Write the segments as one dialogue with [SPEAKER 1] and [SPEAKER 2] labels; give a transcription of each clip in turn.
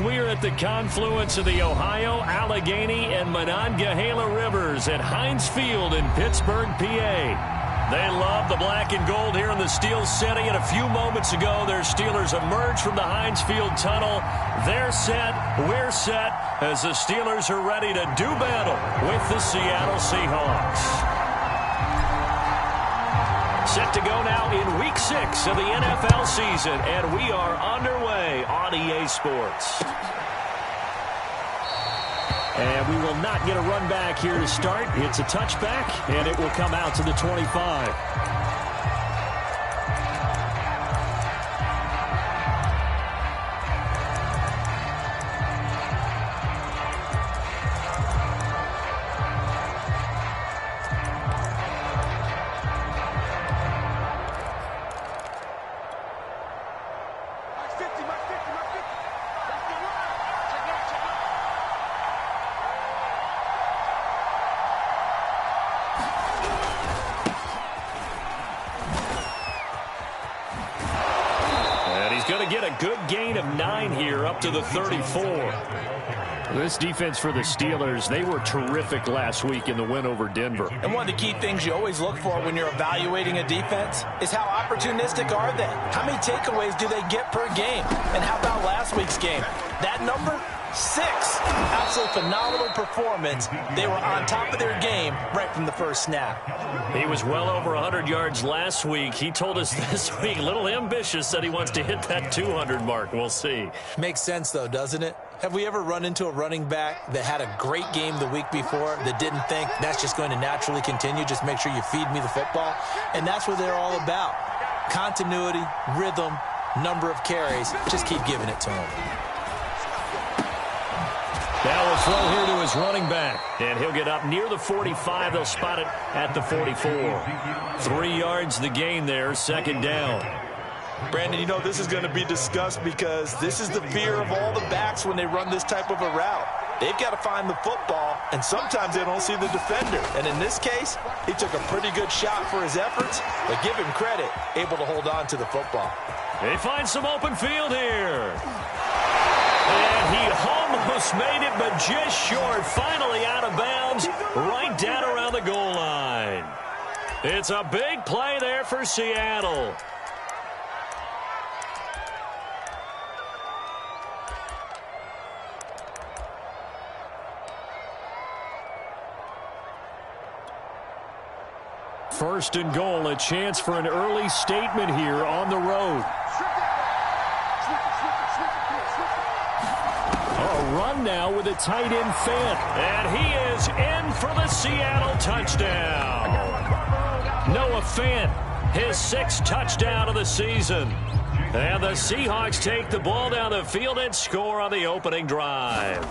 [SPEAKER 1] We're at the confluence of the Ohio, Allegheny, and Monongahela Rivers at Heinz Field in Pittsburgh, PA. They love the black and gold here in the Steel City, and a few moments ago, their Steelers emerged from the Heinz Field tunnel. They're set, we're set, as the Steelers are ready to do battle with the Seattle Seahawks. Set to go now in Week 6 of the NFL season, and we are underway on EA Sports. And we will not get a run back here to start. It's a touchback, and it will come out to the 25. Good gain of 9 here up to the 34. This defense for the Steelers, they were terrific last week in the win over Denver.
[SPEAKER 2] And one of the key things you always look for when you're evaluating a defense is how opportunistic are they? How many takeaways do they get per game? And how about last week's game? That number? 6. Absolutely phenomenal performance. They were on top of their game right from the first snap.
[SPEAKER 1] He was well over 100 yards last week. He told us this week, a little ambitious, said he wants to hit that 200 mark. We'll see.
[SPEAKER 2] Makes sense, though, doesn't it? Have we ever run into a running back that had a great game the week before that didn't think that's just going to naturally continue? Just make sure you feed me the football. And that's what they're all about. Continuity, rhythm, number of carries. Just keep giving it to him.
[SPEAKER 1] Now we'll throw here to his running back, and he'll get up near the 45. They'll spot it at the 44. 3 yards the gain there, second down.
[SPEAKER 3] Brandon, you know, this is going to be discussed because this is the fear of all the backs when they run this type of a route. They've got to find the football, and sometimes they don't see the defender. And in this case, he took a pretty good shot for his efforts, but give him credit, able to hold on to the football.
[SPEAKER 1] They find some open field here. And he almost made it, but just short. Finally out of bounds, right down around the goal line. It's a big play there for Seattle. First and goal, a chance for an early statement here on the road. A run now with a tight end Fant. And he is in for the Seattle touchdown. Noah Fant, his 6th touchdown of the season. And the Seahawks take the ball down the field and score on the opening drive.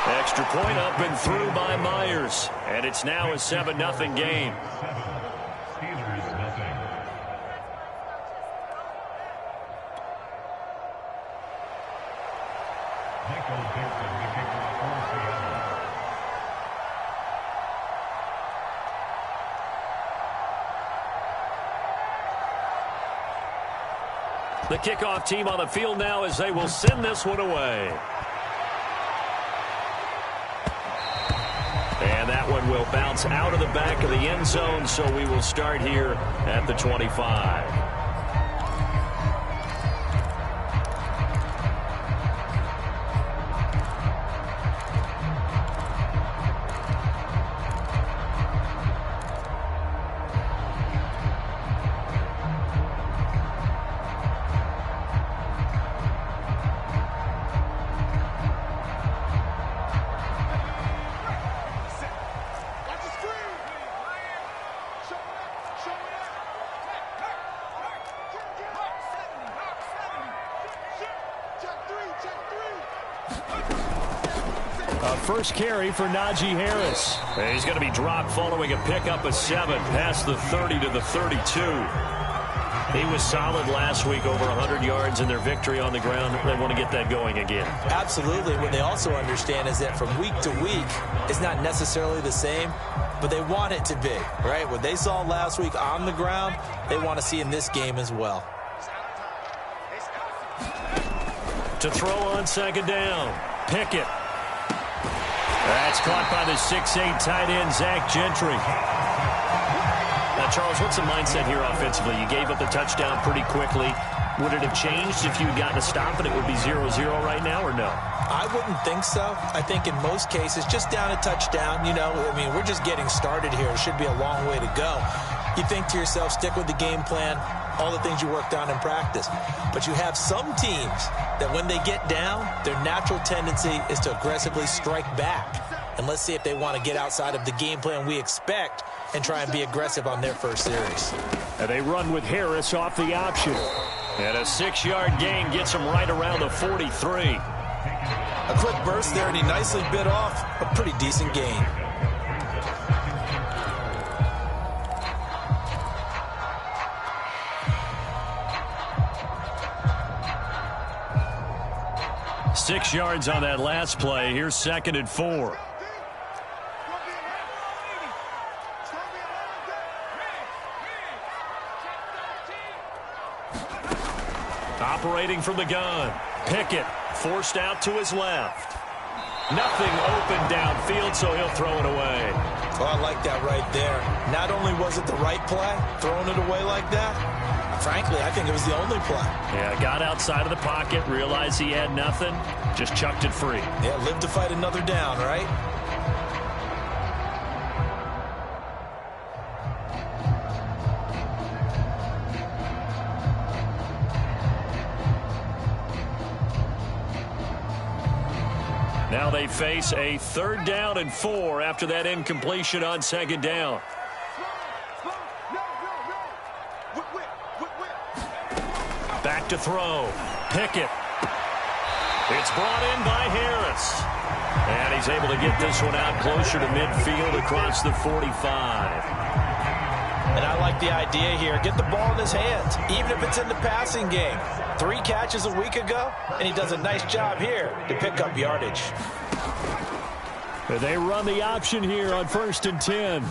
[SPEAKER 1] Extra point up and through by Myers. And it's now a 7-0 game. The kickoff team on the field now as they will send this one away. And that one will bounce out of the back of the end zone, so we will start here at the 25. First carry for Najee Harris. He's going to be dropped following a pickup of 7 past the 30 to the 32. He was solid last week, over 100 yards in their victory on the ground. They want to get that going again.
[SPEAKER 2] Absolutely. What they also understand is that from week to week, it's not necessarily the same, but they want it to be, right? What they saw last week on the ground, they want to see in this game as well.
[SPEAKER 1] To throw on second down. Pickett. That's caught by the 6'8" tight end, Zach Gentry. Now, Charles, what's the mindset here offensively? You gave up the touchdown pretty quickly. Would it have changed if you had gotten a stop and it would be 0-0 right now, or no?
[SPEAKER 2] I wouldn't think so. I think in most cases, just down a touchdown, you know, I mean, we're just getting started here. It should be a long way to go. You think to yourself, stick with the game plan, all the things you worked on in practice. But you have some teams that when they get down, their natural tendency is to aggressively strike back. And let's see if they want to get outside of the game plan we expect and try and be aggressive on their first series.
[SPEAKER 1] And they run with Harris off the option. And a 6-yard gain gets him right around the 43.
[SPEAKER 2] A quick burst there, and he nicely bit off a pretty decent gain.
[SPEAKER 1] Six yards on that last play. Here's 2nd and 4. Operating from the gun. Pickett forced out to his left. Nothing open downfield, so he'll throw it away.
[SPEAKER 2] Oh, I like that right there. Not only was it the right play, throwing it away like that, frankly, I think it was the only play.
[SPEAKER 1] Yeah, got outside of the pocket, realized he had nothing, just chucked it free.
[SPEAKER 2] Yeah, live to fight another down, right?
[SPEAKER 1] Now they face a 3rd down and 4 after that incompletion on 2nd down. Back to throw. Pickett. It's brought in by Harris. And he's able to get this one out closer to midfield across the 45.
[SPEAKER 2] And I like the idea here. Get the ball in his hands, even if it's in the passing game. 3 catches a week ago, and he does a nice job here to pick up yardage.
[SPEAKER 1] They run the option here on 1st and 10.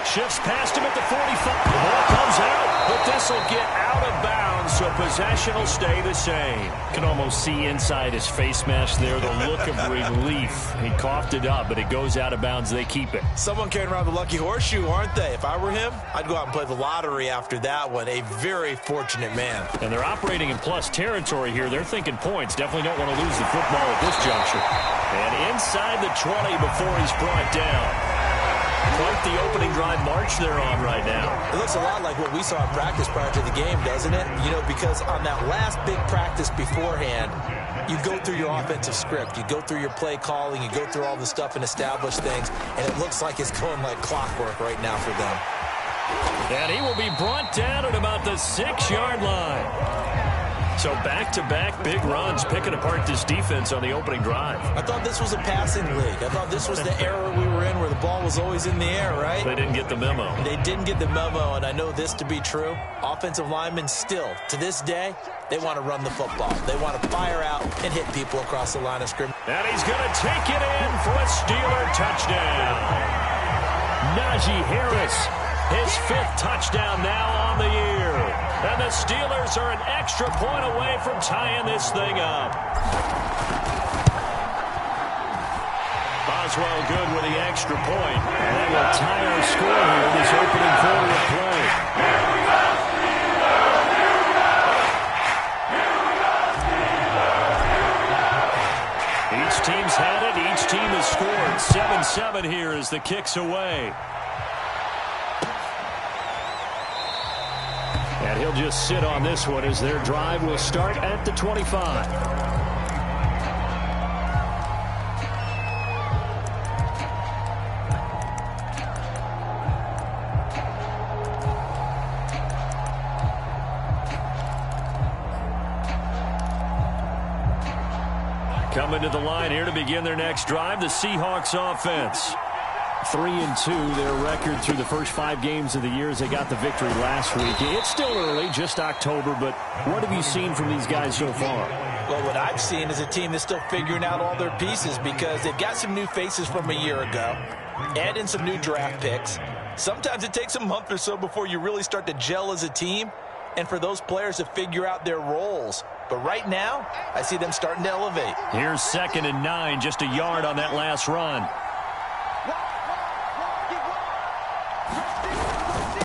[SPEAKER 1] Shifts past him at the 45. The ball comes out, but this will get out of bounds, so possession will stay the same. Can almost see inside his face mask there, the look of relief. He coughed it up, but it goes out of bounds. They keep it.
[SPEAKER 2] Someone carrying around the lucky horseshoe, aren't they? If I were him, I'd go out and play the lottery after that one. A very fortunate man.
[SPEAKER 1] And they're operating in plus territory here. They're thinking points. Definitely don't want to lose the football at this juncture. And inside the 20 before he's brought down. Quite the opening drive march they're on right now.
[SPEAKER 2] It looks a lot like what we saw in practice prior to the game, doesn't it? You know, because on that last big practice beforehand, you go through your offensive script. You go through your play calling. You go through all the stuff and establish things. And it looks like it's going like clockwork right now for them.
[SPEAKER 1] And he will be brought down at about the 6-yard line. So back-to-back big runs, picking apart this defense on the opening drive.
[SPEAKER 2] I thought this was a passing league. I thought this was the era we were in where the ball was always in the air, right?
[SPEAKER 1] They didn't get the memo.
[SPEAKER 2] They didn't get the memo, and I know this to be true. Offensive linemen still, to this day, they want to run the football. They want to fire out and hit people across the line of scrimmage.
[SPEAKER 1] And he's going to take it in for a Steeler touchdown. Najee Harris, his 5th touchdown now on the year. And the Steelers are an extra point away from tying this thing up. Boswell good with the extra point. And they will tie our score here this opening quarter of play. Each team's had it. Each team has scored. 7-7 here as the kick's away. And he'll just sit on this one as their drive will start at the 25. Coming to the line here to begin their next drive, the Seahawks offense. 3-2, their record through the first 5 games of the year as they got the victory last week. It's still early, just October, but what have you seen from these guys so far?
[SPEAKER 2] Well, what I've seen is a team that's still figuring out all their pieces because they've got some new faces from a year ago, add in some new draft picks. Sometimes it takes a month or so before you really start to gel as a team, and for those players to figure out their roles. But right now, I see them starting to elevate.
[SPEAKER 1] Here's 2nd and 9, just a yard on that last run.